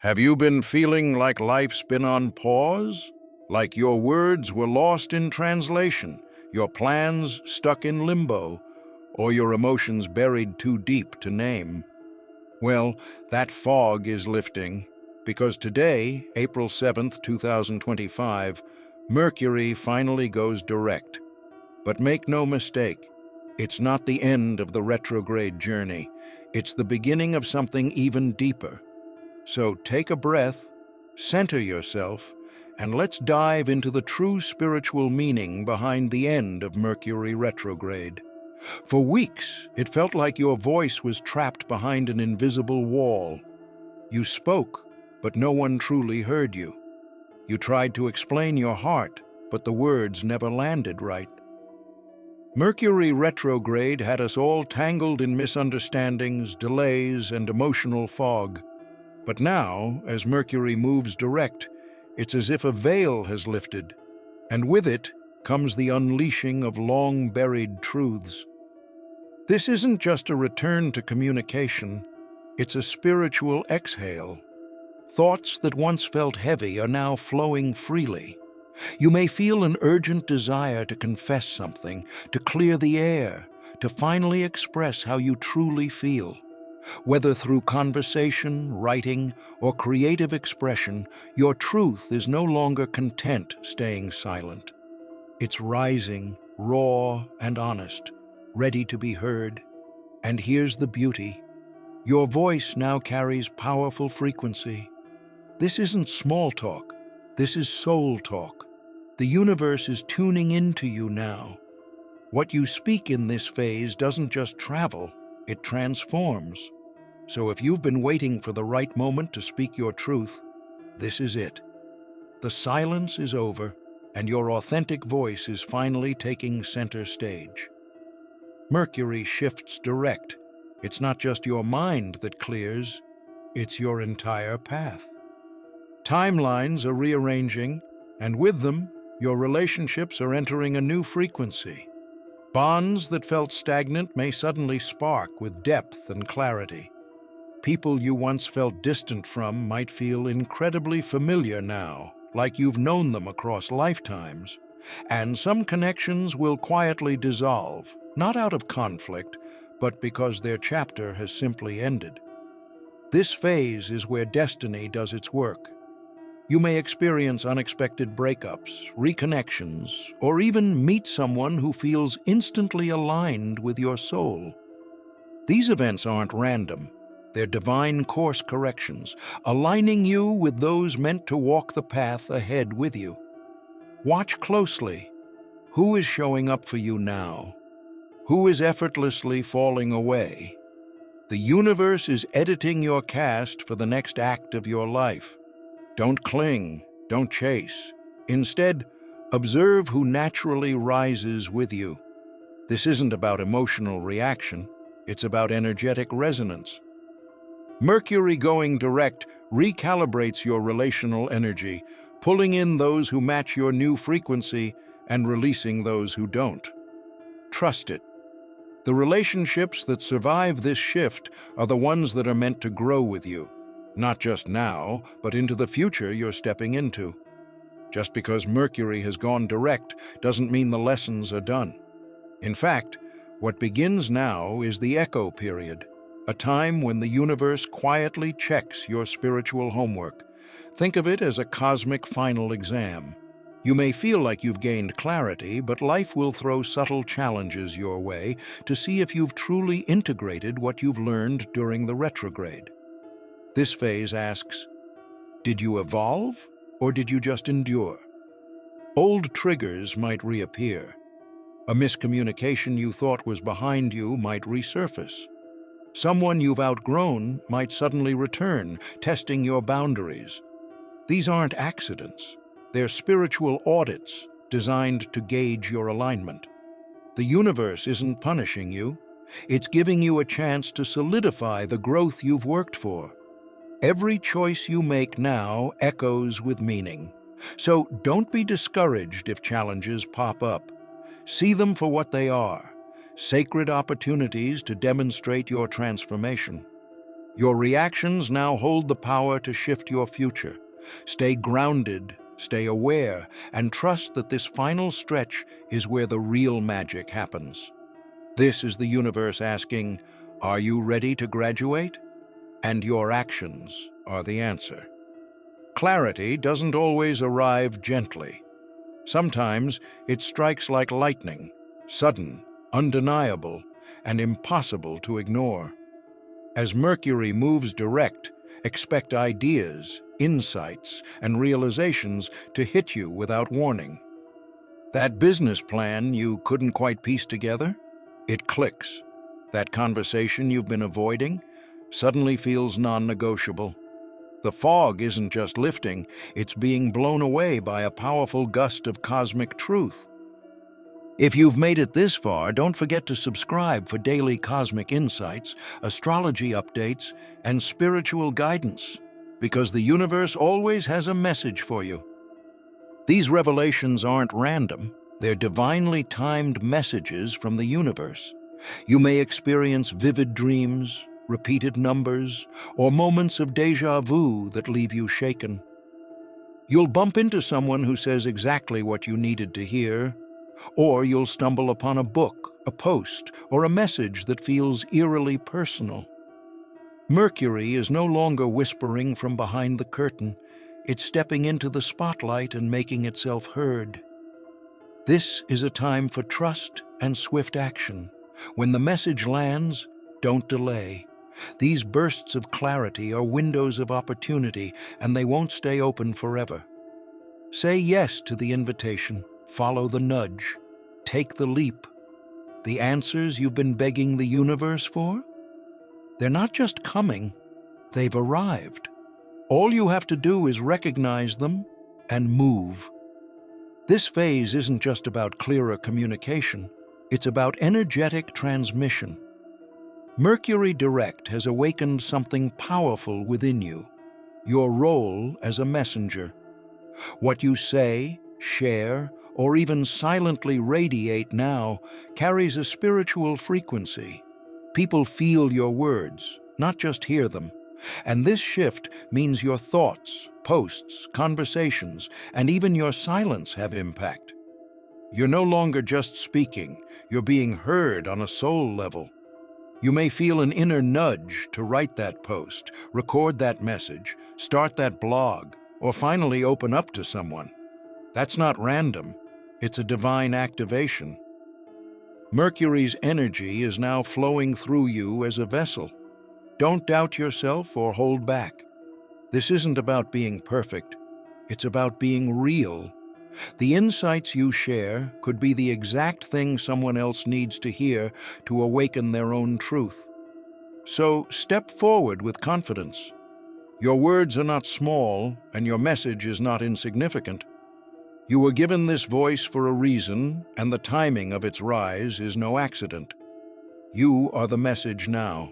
Have you been feeling like life's been on pause? Like your words were lost in translation, your plans stuck in limbo, or your emotions buried too deep to name? Well, that fog is lifting, because today, April 7th, 2025, Mercury finally goes direct. But make no mistake, it's not the end of the retrograde journey. It's the beginning of something even deeper. So take a breath, center yourself, and let's dive into the true spiritual meaning behind the end of Mercury retrograde. For weeks, it felt like your voice was trapped behind an invisible wall. You spoke, but no one truly heard you. You tried to explain your heart, but the words never landed right. Mercury retrograde had us all tangled in misunderstandings, delays, and emotional fog. But now, as Mercury moves direct, it's as if a veil has lifted, and with it comes the unleashing of long-buried truths. This isn't just a return to communication, it's a spiritual exhale. Thoughts that once felt heavy are now flowing freely. You may feel an urgent desire to confess something, to clear the air, to finally express how you truly feel. Whether through conversation, writing, or creative expression, your truth is no longer content staying silent. It's rising, raw and honest, ready to be heard. And here's the beauty. Your voice now carries powerful frequency. This isn't small talk. This is soul talk. The universe is tuning into you now. What you speak in this phase doesn't just travel, it transforms. So if you've been waiting for the right moment to speak your truth, this is it. The silence is over, and your authentic voice is finally taking center stage. Mercury shifts direct. It's not just your mind that clears, it's your entire path. Timelines are rearranging, and with them, your relationships are entering a new frequency. Bonds that felt stagnant may suddenly spark with depth and clarity. People you once felt distant from might feel incredibly familiar now, like you've known them across lifetimes. And some connections will quietly dissolve, not out of conflict, but because their chapter has simply ended. This phase is where destiny does its work. You may experience unexpected breakups, reconnections, or even meet someone who feels instantly aligned with your soul. These events aren't random. They're divine course corrections, aligning you with those meant to walk the path ahead with you. Watch closely. Who is showing up for you now? Who is effortlessly falling away? The universe is editing your cast for the next act of your life. Don't cling, don't chase. Instead, observe who naturally rises with you. This isn't about emotional reaction, it's about energetic resonance. Mercury going direct recalibrates your relational energy, pulling in those who match your new frequency and releasing those who don't. Trust it. The relationships that survive this shift are the ones that are meant to grow with you, not just now, but into the future you're stepping into. Just because Mercury has gone direct doesn't mean the lessons are done. In fact, what begins now is the echo period, a time when the universe quietly checks your spiritual homework. Think of it as a cosmic final exam. You may feel like you've gained clarity, but life will throw subtle challenges your way to see if you've truly integrated what you've learned during the retrograde. This phase asks, did you evolve, or did you just endure? Old triggers might reappear. A miscommunication you thought was behind you might resurface. Someone you've outgrown might suddenly return, testing your boundaries. These aren't accidents. They're spiritual audits designed to gauge your alignment. The universe isn't punishing you. It's giving you a chance to solidify the growth you've worked for. Every choice you make now echoes with meaning. So don't be discouraged if challenges pop up. See them for what they are, sacred opportunities to demonstrate your transformation. Your reactions now hold the power to shift your future. Stay grounded, stay aware, and trust that this final stretch is where the real magic happens. This is the universe asking, are you ready to graduate? And your actions are the answer. Clarity doesn't always arrive gently. Sometimes it strikes like lightning, sudden, undeniable, and impossible to ignore. As Mercury moves direct, expect ideas, insights, and realizations to hit you without warning. That business plan you couldn't quite piece together? It clicks. That conversation you've been avoiding suddenly feels non-negotiable. The fog isn't just lifting, it's being blown away by a powerful gust of cosmic truth. If you've made it this far, don't forget to subscribe for daily cosmic insights, astrology updates, and spiritual guidance, because the universe always has a message for you. These revelations aren't random, they're divinely timed messages from the universe. You may experience vivid dreams, repeated numbers, or moments of déjà vu that leave you shaken. You'll bump into someone who says exactly what you needed to hear, or you'll stumble upon a book, a post, or a message that feels eerily personal. Mercury is no longer whispering from behind the curtain. It's stepping into the spotlight and making itself heard. This is a time for trust and swift action. When the message lands, don't delay. These bursts of clarity are windows of opportunity, and they won't stay open forever. Say yes to the invitation, follow the nudge, take the leap. The answers you've been begging the universe for? They're not just coming, they've arrived. All you have to do is recognize them and move. This phase isn't just about clearer communication, it's about energetic transmission. Mercury direct has awakened something powerful within you, your role as a messenger. What you say, share, or even silently radiate now carries a spiritual frequency. People feel your words, not just hear them. And this shift means your thoughts, posts, conversations, and even your silence have impact. You're no longer just speaking, you're being heard on a soul level. You may feel an inner nudge to write that post, record that message, start that blog, or finally open up to someone. That's not random, it's a divine activation. Mercury's energy is now flowing through you as a vessel. Don't doubt yourself or hold back. This isn't about being perfect, it's about being real. The insights you share could be the exact thing someone else needs to hear to awaken their own truth. So step forward with confidence. Your words are not small, and your message is not insignificant. You were given this voice for a reason, and the timing of its rise is no accident. You are the message now.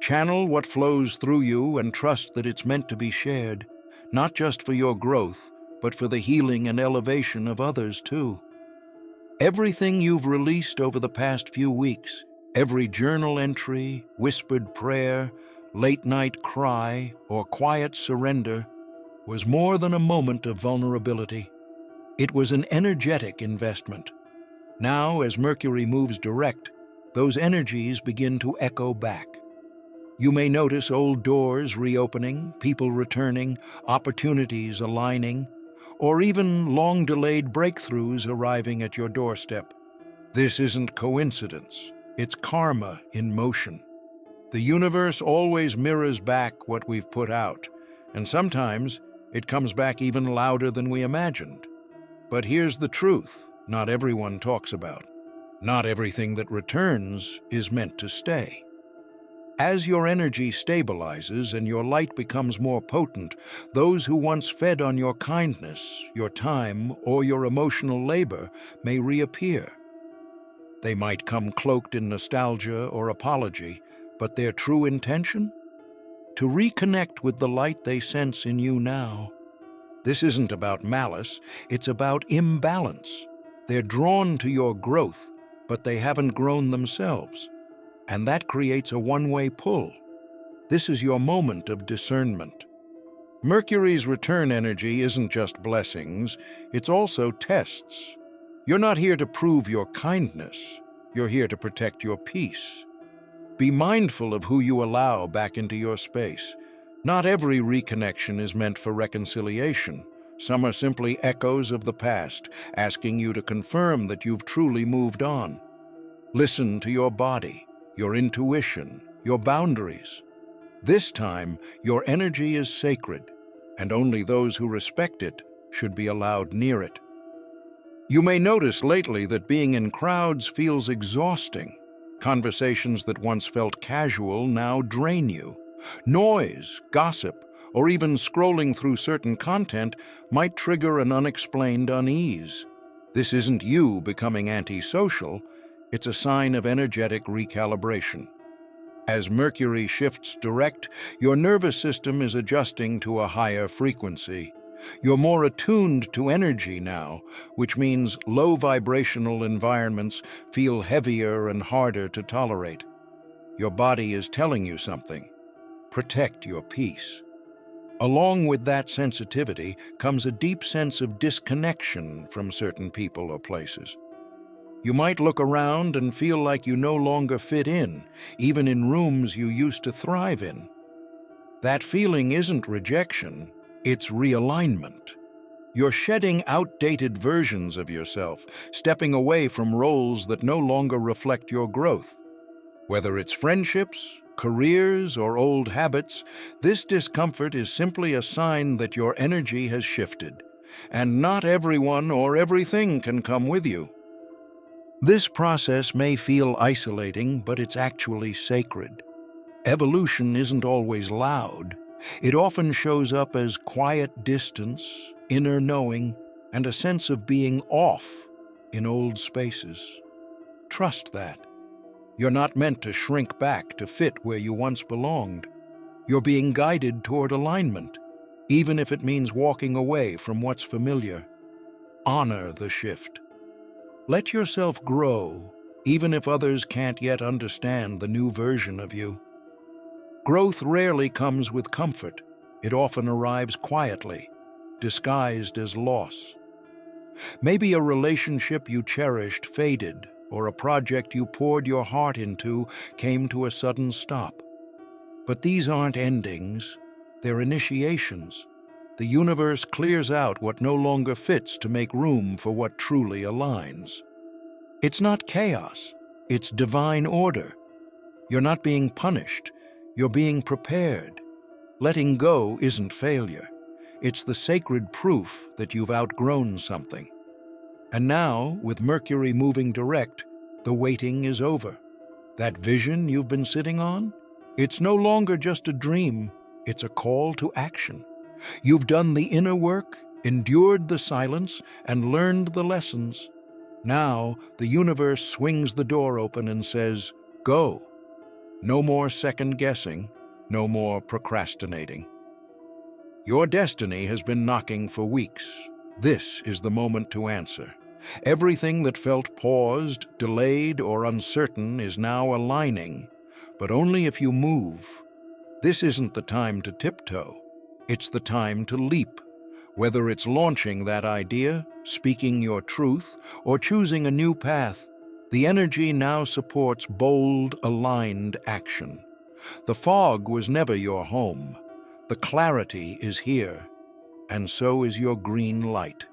Channel what flows through you and trust that it's meant to be shared, not just for your growth, but for the healing and elevation of others too. Everything you've released over the past few weeks, every journal entry, whispered prayer, late-night cry, or quiet surrender, was more than a moment of vulnerability. It was an energetic investment. Now, as Mercury moves direct, those energies begin to echo back. You may notice old doors reopening, people returning, opportunities aligning, or even long-delayed breakthroughs arriving at your doorstep. This isn't coincidence, it's karma in motion. The universe always mirrors back what we've put out, and sometimes it comes back even louder than we imagined. But here's the truth not everyone talks about. Not everything that returns is meant to stay. As your energy stabilizes and your light becomes more potent, those who once fed on your kindness, your time, or your emotional labor may reappear. They might come cloaked in nostalgia or apology, but their true intention? To reconnect with the light they sense in you now. This isn't about malice, it's about imbalance. They're drawn to your growth, but they haven't grown themselves. And that creates a one-way pull. This is your moment of discernment. Mercury's return energy isn't just blessings, it's also tests. You're not here to prove your kindness, you're here to protect your peace. Be mindful of who you allow back into your space. Not every reconnection is meant for reconciliation. Some are simply echoes of the past, asking you to confirm that you've truly moved on. Listen to your body, your intuition, your boundaries. This time, your energy is sacred, and only those who respect it should be allowed near it. You may notice lately that being in crowds feels exhausting. Conversations that once felt casual now drain you. Noise, gossip, or even scrolling through certain content might trigger an unexplained unease. This isn't you becoming antisocial, it's a sign of energetic recalibration. As Mercury shifts direct, your nervous system is adjusting to a higher frequency. You're more attuned to energy now, which means low vibrational environments feel heavier and harder to tolerate. Your body is telling you something. Protect your peace. Along with that sensitivity comes a deep sense of disconnection from certain people or places. You might look around and feel like you no longer fit in, even in rooms you used to thrive in. That feeling isn't rejection, it's realignment. You're shedding outdated versions of yourself, stepping away from roles that no longer reflect your growth. Whether it's friendships, careers, or old habits, this discomfort is simply a sign that your energy has shifted, and not everyone or everything can come with you. This process may feel isolating, but it's actually sacred. Evolution isn't always loud. It often shows up as quiet distance, inner knowing, and a sense of being off in old spaces. Trust that. You're not meant to shrink back to fit where you once belonged. You're being guided toward alignment, even if it means walking away from what's familiar. Honor the shift. Let yourself grow, even if others can't yet understand the new version of you. Growth rarely comes with comfort. It often arrives quietly, disguised as loss. Maybe a relationship you cherished faded, or a project you poured your heart into came to a sudden stop. But these aren't endings, they're initiations. The universe clears out what no longer fits to make room for what truly aligns. It's not chaos, it's divine order. You're not being punished, you're being prepared. Letting go isn't failure. It's the sacred proof that you've outgrown something. And now, with Mercury moving direct, the waiting is over. That vision you've been sitting on? It's no longer just a dream, it's a call to action. You've done the inner work, endured the silence, and learned the lessons. Now, the universe swings the door open and says, go. No more second-guessing, no more procrastinating. Your destiny has been knocking for weeks. This is the moment to answer. Everything that felt paused, delayed, or uncertain is now aligning, but only if you move. This isn't the time to tiptoe. It's the time to leap. Whether it's launching that idea, speaking your truth, or choosing a new path, the energy now supports bold, aligned action. The fog was never your home. The clarity is here, and so is your green light.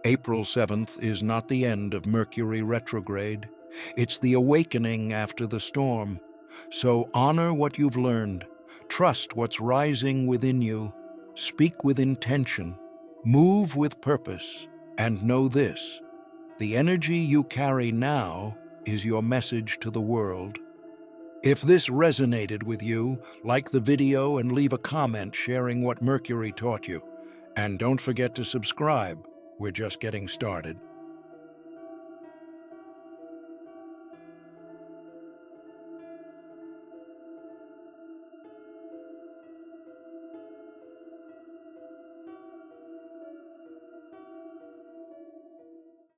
April 7th is not the end of Mercury Retrograde. It's the awakening after the storm. So honor what you've learned. Trust what's rising within you. Speak with intention. Move with purpose. And know this: the energy you carry now is your message to the world. If this resonated with you, like the video and leave a comment sharing what Mercury taught you. And don't forget to subscribe. We're just getting started.